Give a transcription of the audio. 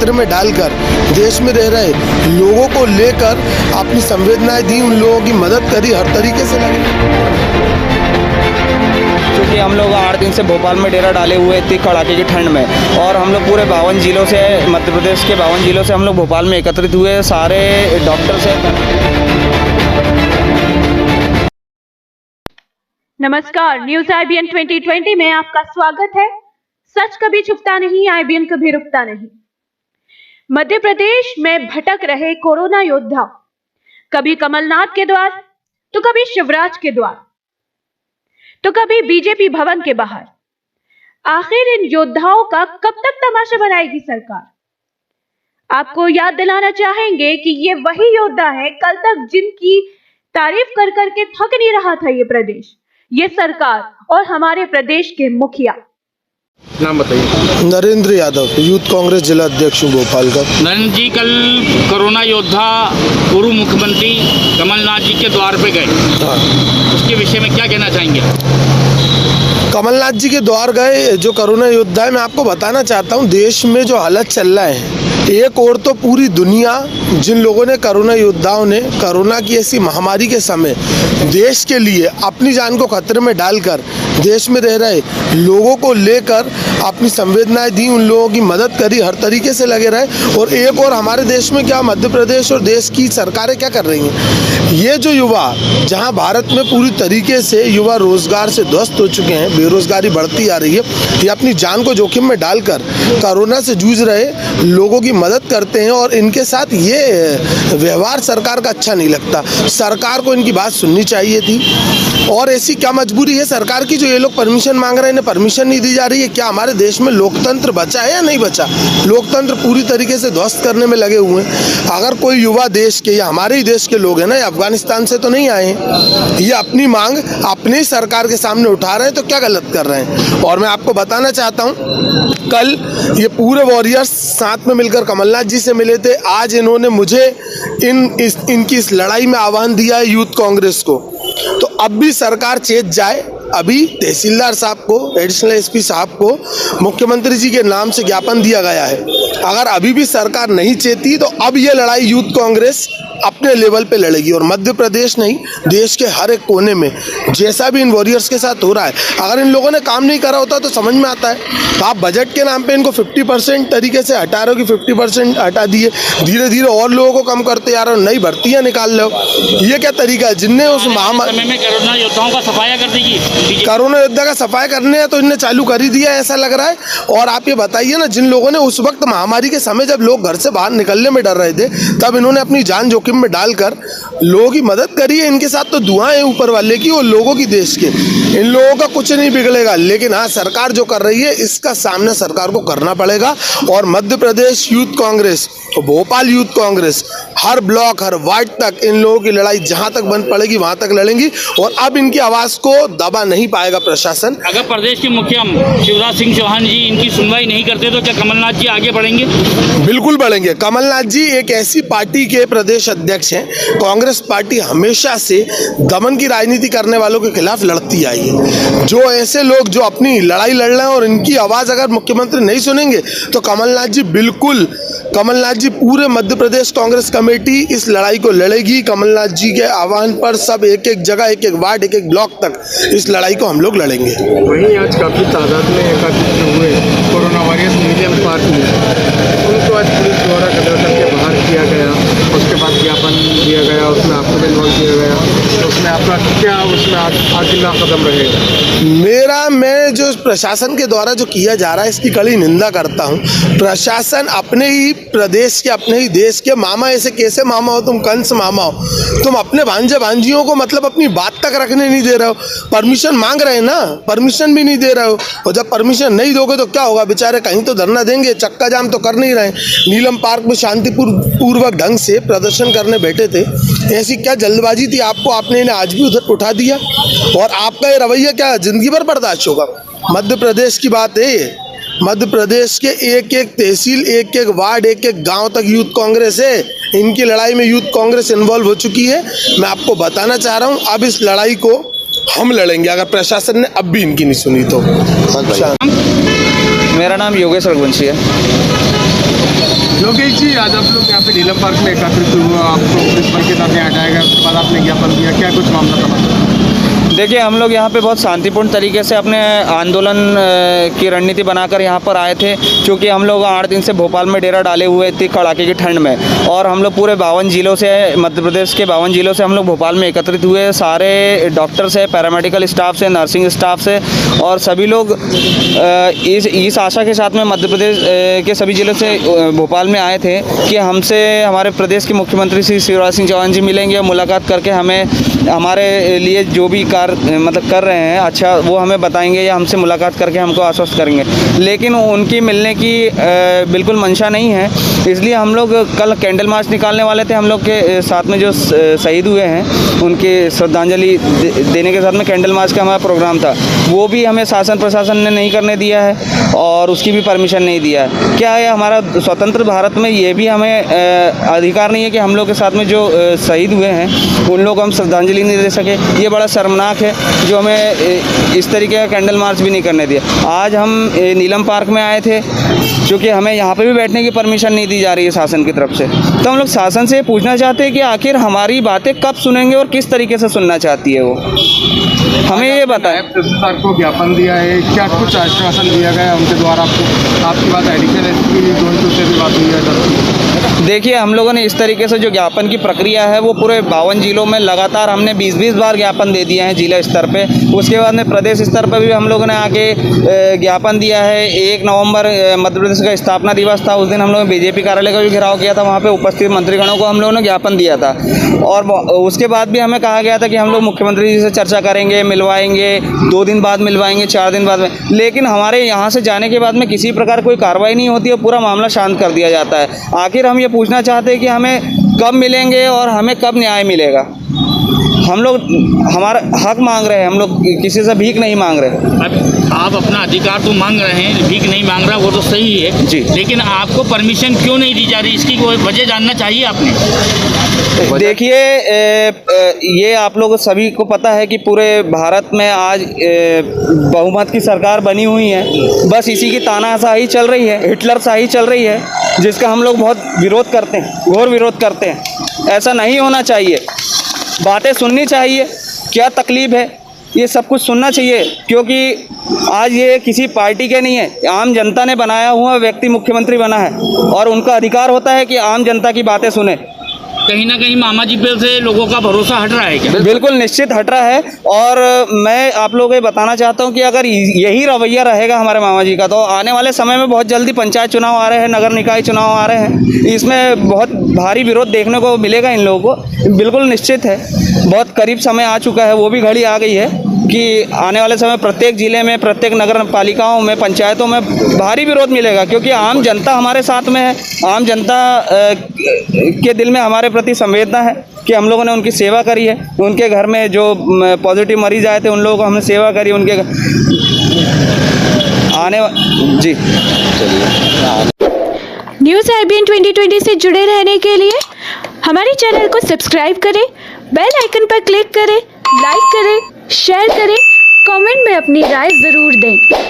खतरे में डालकर देश में रह रहे लोगों को लेकर अपनी संवेदनाएं दी, उन लोगों की मदद करी, हर तरीके से लगी। क्योंकि हम लोग 8 दिन से भोपाल में डेरा डाले हुए इतनी कड़ाके की ठंड में, और हम लोग पूरे 52 जिलों से, मध्य प्रदेश के 52 जिलों से हम लोग भोपाल में एकत्रित हुए, सारे डॉक्टर से। नमस्कार, न्यूज IBN 2020 में आपका स्वागत है। सच कभी छुपता नहीं, IBN कभी रुकता नहीं। मध्य प्रदेश में भटक रहे कोरोना योद्धा, कभी कमलनाथ के द्वार तो कभी शिवराज के द्वार तो कभी बीजेपी भवन के बाहर। आखिर इन योद्धाओं का कब तक तमाशा बनाएगी सरकार? आपको याद दिलाना चाहेंगे कि ये वही योद्धा है कल तक जिनकी तारीफ कर करके थक नहीं रहा था ये प्रदेश, ये सरकार और हमारे प्रदेश के मुखिया। नाम बताइए। नरेंद्र यादव, यूथ कांग्रेस जिला अध्यक्ष भोपाल का। नरेंद्र जी, कल कोरोना योद्धा पूर्व मुख्यमंत्री कमलनाथ जी के द्वार पे गए, उसके विषय में क्या कहना चाहेंगे? कमलनाथ जी के द्वार गए जो कोरोना योद्धा है, मैं आपको बताना चाहता हूँ देश में जो हालत चल रहा है, एक और तो पूरी दुनिया, जिन लोगों ने कोरोना योद्धाओं ने कोरोना की ऐसी महामारी के समय देश के लिए अपनी जान को खतरे में डालकर देश में रह रहे लोगों को लेकर अपनी संवेदनाएं दी, उन लोगों की मदद करी, हर तरीके से लगे रहे। और एक और हमारे देश में क्या, मध्य प्रदेश और देश की सरकारें क्या कर रही हैं, ये जो युवा, जहां भारत में पूरी तरीके से युवा रोजगार से ध्वस्त हो चुके हैं, बेरोजगारी बढ़ती आ रही है, ये अपनी जान को जोखिम में डालकर कोरोना से जूझ रहे लोगों की मदद करते हैं। और इनके साथ ये व्यवहार सरकार का अच्छा नहीं लगता। सरकार को इनकी बात सुननी चाहिए थी। और ऐसी क्या मजबूरी है सरकार की, जो ये लोग परमिशन मांग रहे हैं, इन्हें परमिशन नहीं दी जा रही है? क्या हमारे देश में लोकतंत्र बचा है या नहीं बचा? लोकतंत्र पूरी तरीके से ध्वस्त करने में लगे हुए हैं। अगर कोई युवा देश के या हमारे ही देश के लोग हैं ना, ये अफगानिस्तान से तो नहीं आए हैं, ये अपनी मांग अपनी ही सरकार के सामने उठा रहे हैं, तो क्या गलत कर रहे हैं? और मैं आपको बताना चाहता हूँ, कल ये पूरे वॉरियर्स साथ में मिलकर कमलनाथ जी से मिले थे। आज इन्होंने मुझे इनकी इस लड़ाई में आह्वान दिया है यूथ कांग्रेस को। तो अब भी सरकार चेत जाए। अभी तहसीलदार साहब को, एडिशनल SP साहब को मुख्यमंत्री जी के नाम से ज्ञापन दिया गया है। अगर अभी भी सरकार नहीं चेती तो अब ये लड़ाई यूथ कांग्रेस अपने लेवल पे लड़ेगी। और मध्य प्रदेश नहीं, देश के हर एक कोने में जैसा भी इन वॉरियर्स के साथ हो रहा है, अगर इन लोगों ने काम नहीं करा होता तो समझ में आता है। तो आप बजट के नाम पे इनको 50% तरीके से हटा रहे हो कि 50% हटा दिए, धीरे धीरे और लोगों को कम करते जा रहे हो, नई भर्तियां निकाल रहे हो। ये क्या तरीका है? जिनने उस महामारी में कोरोना योद्धाओं का सफाया कर देगी, कोरोना योद्धा का सफाया करने हैं तो इनने चालू कर ही दिया, ऐसा लग रहा है। और आप ये बताइए ना, जिन लोगों ने उस वक्त महामारी के समय जब लोग घर से बाहर निकलने में डर रहे थे, तब इन्होंने अपनी जान जोखिम में डालकर लोगों की मदद करी है। इनके साथ तो दुआएं हैं ऊपर वाले की और लोगों की, देश के। इन लोगों का कुछ नहीं बिगड़ेगा। लेकिन हाँ, सरकार जो कर रही है इसका सामना सरकार को करना पड़ेगा। और मध्य प्रदेश यूथ कांग्रेस, भोपाल यूथ कांग्रेस, हर ब्लॉक, हर वार्ड तक इन लोगों की लड़ाई जहां तक बन पड़ेगी वहां तक लड़ेंगी। और अब इनकी आवाज को दबा नहीं पाएगा प्रशासन। अगर प्रदेश के मुखिया शिवराज सिंह चौहान जी इनकी सुनवाई नहीं करते तो क्या कमलनाथ जी आगे बढ़ेंगे? बिल्कुल बढ़ेंगे। कमलनाथ जी एक ऐसी पार्टी के प्रदेश अध्यक्ष हैं, कांग्रेस पार्टी हमेशा से दमन की राजनीति करने वालों के खिलाफ लड़ती आई है। जो ऐसे लोग जो अपनी लड़ाई लड़ रहे हैं और इनकी आवाज अगर मुख्यमंत्री नहीं सुनेंगे तो कमलनाथ जी बिल्कुल, कमलनाथ जी पूरे मध्य प्रदेश कांग्रेस कमेटी इस लड़ाई को लड़ेगी। कमलनाथ जी के आह्वान पर सब एक एक जगह, एक एक वार्ड, एक एक ब्लॉक तक इस लड़ाई को हम लोग लड़ेंगे। वहीं आज काफ़ी तादाद में एकत्रित हुए कोरोना वॉरियर्स म्यूजियम पार्क में, उनको आज पुलिस द्वारा कदर करके बाहर किया गया। उसके बाद ज्ञापन दिया गया, उसमें आपको भी इन्वॉल्व किया गया। तो उसमें आपका क्या, उसमें अगला कदम रहेगा? मैं जो प्रशासन के द्वारा जो किया जा रहा है इसकी कड़ी निंदा करता हूँ। प्रशासन अपने ही प्रदेश के, अपने ही देश के मामा, ऐसे कैसे मामा हो तुम? कंस मामा हो तुम। अपने भांजे भांजियों को मतलब अपनी बात तक रखने नहीं दे रहे हो। परमिशन मांग रहे हैं ना, परमिशन भी नहीं दे रहे हो। और जब परमिशन नहीं दोगे तो क्या होगा? बेचारे कहीं तो धरना देंगे, चक्का जाम तो कर नहीं रहे। नीलम पार्क में शांतिपूर्वक ढंग से प्रदर्शन करने बैठे थे। ऐसी क्या जल्दबाजी थी आपको? आपने इन्हें आज भी उधर उठा दिया। और आपका ये रवैया क्या जिंदगी भर बर्दाश्त होगा? मध्य प्रदेश की बात है ये। मध्य प्रदेश के एक एक तहसील, एक एक वार्ड, एक एक गांव तक यूथ कांग्रेस है। इनकी लड़ाई में यूथ कांग्रेस इन्वॉल्व हो चुकी है। मैं आपको बताना चाह रहा हूं, अब इस लड़ाई को हम लड़ेंगे अगर प्रशासन ने अब भी इनकी नहीं सुनी तो। मेरा नाम योगेश रघुवंशी है। योगेश जी, आज आप लोग यहाँ पे नीलम पार्क में एकत्रित हुए, आपको पुलिस बल के साथ यहाँ हटाया गया, उसके बाद आपने ज्ञापन दिया, क्या कुछ मामला था? देखिए, हम लोग यहाँ पे बहुत शांतिपूर्ण तरीके से अपने आंदोलन की रणनीति बनाकर यहाँ पर आए थे, क्योंकि हम लोग 8 दिन से भोपाल में डेरा डाले हुए थे कड़ाके की ठंड में, और हम लोग पूरे 52 जिलों से, मध्य प्रदेश के 52 जिलों से हम लोग भोपाल में एकत्रित हुए। सारे डॉक्टर से, पैरामेडिकल स्टाफ से, नर्सिंग स्टाफ से, और सभी लोग इस आशा के साथ में मध्य प्रदेश के सभी जिलों से भोपाल में आए थे कि हमसे हमारे प्रदेश के मुख्यमंत्री श्री शिवराज सिंह चौहान जी मिलेंगे, मुलाकात करके हमें हमारे लिए जो भी मतलब कर रहे हैं अच्छा वो हमें बताएंगे, या हमसे मुलाकात करके हमको आश्वस्त करेंगे। लेकिन उनकी मिलने की बिल्कुल मंशा नहीं है, इसलिए हम लोग कल कैंडल मार्च निकालने वाले थे। हम लोग के साथ में जो शहीद हुए हैं उनके श्रद्धांजलि देने के साथ में कैंडल मार्च का हमारा प्रोग्राम था, वो भी हमें शासन प्रशासन ने नहीं करने दिया है और उसकी भी परमिशन नहीं दिया है। क्या है, हमारा स्वतंत्र भारत में ये भी हमें अधिकार नहीं है कि हम लोग के साथ में जो शहीद हुए हैं उन लोग हम श्रद्धांजलि नहीं दे सके। ये बड़ा शर्मनाक है जो हमें इस तरीके का कैंडल मार्च भी नहीं करने दिया। आज हम नीलम पार्क में आए थे, क्योंकि हमें यहाँ पे भी बैठने की परमिशन नहीं दी जा रही है शासन की तरफ से। तो हम लोग शासन से पूछना चाहते हैं कि आखिर हमारी बातें कब सुनेंगे और किस तरीके से सुनना चाहती है वो, हमें ये बताएं। तहसीलदार को ज्ञापन दिया है, क्या कुछ आश्वासन दिया गया उनके द्वारा आपको? आपकी बात एडिशनल एसपी जौनपुर से भी बात हुई है? देखिए, हम लोगों ने इस तरीके से जो ज्ञापन की प्रक्रिया है वो पूरे 52 जिलों में लगातार हमने 20-20 बार ज्ञापन दे दिए हैं जिला स्तर पे। उसके बाद में प्रदेश स्तर पर भी हम लोगों ने आके ज्ञापन दिया है। 1 नवंबर मध्य प्रदेश का स्थापना दिवस था, उस दिन हम लोगों ने बीजेपी कार्यालय का भी घेराव किया था, वहाँ पे उपस्थित मंत्रीगणों को हम लोगों ने ज्ञापन दिया था। और उसके बाद भी हमें कहा गया था कि हम लोग मुख्यमंत्री जी से चर्चा करेंगे, मिलवाएंगे, 2 दिन बाद मिलवाएंगे, 4 दिन बाद में। लेकिन हमारे यहाँ से जाने के बाद में किसी प्रकार कोई कार्रवाई नहीं होती है, पूरा मामला शांत कर दिया जाता है। आखिर हम ये पूछना चाहते हैं कि हमें कब मिलेंगे और हमें कब न्याय मिलेगा। हम लोग हमारा हक मांग रहे हैं, हम लोग किसी से भीख नहीं मांग रहे। अब आप अपना अधिकार तो मांग रहे हैं, भीख नहीं मांग रहा, वो तो सही है जी, लेकिन आपको परमिशन क्यों नहीं दी जा रही, इसकी कोई वजह जानना चाहिए आपने। देखिए, ये आप लोग सभी को पता है कि पूरे भारत में आज बहुमत की सरकार बनी हुई है, बस इसी की तानाशाही चल रही है, हिटलर शाही चल रही है, जिसका हम लोग बहुत विरोध करते हैं, घोर विरोध करते हैं। ऐसा नहीं होना चाहिए, बातें सुननी चाहिए, क्या तकलीफ़ है ये सब कुछ सुनना चाहिए, क्योंकि आज ये किसी पार्टी के नहीं है, आम जनता ने बनाया हुआ व्यक्ति मुख्यमंत्री बना है और उनका अधिकार होता है कि आम जनता की बातें सुने। कहीं ना कहीं मामा जी पे से लोगों का भरोसा हट रहा है क्या? बिल्कुल निश्चित हट रहा है। और मैं आप लोगों को बताना चाहता हूं कि अगर यही रवैया रहेगा हमारे मामा जी का, तो आने वाले समय में बहुत जल्दी पंचायत चुनाव आ रहे हैं, नगर निकाय चुनाव आ रहे हैं, इसमें बहुत भारी विरोध देखने को मिलेगा इन लोगों को, बिल्कुल निश्चित है। बहुत करीब समय आ चुका है, वो भी घड़ी आ गई है कि आने वाले समय प्रत्येक ज़िले में, प्रत्येक नगर पालिकाओं में, पंचायतों में भारी विरोध मिलेगा, क्योंकि आम जनता हमारे साथ में है। आम जनता के दिल में हमारे प्रति संवेदना है कि हम लोगों ने उनकी सेवा करी है, उनके घर में जो पॉजिटिव मरीज आए थे उन लोगों को हमने सेवा करी, उनके आने जी। न्यूज़ IBN 2020 से जुड़े रहने के लिए हमारे चैनल को सब्सक्राइब करें, बेल आइकन पर क्लिक करें, लाइक करें, शेयर करें, कमेंट में अपनी राय ज़रूर दें।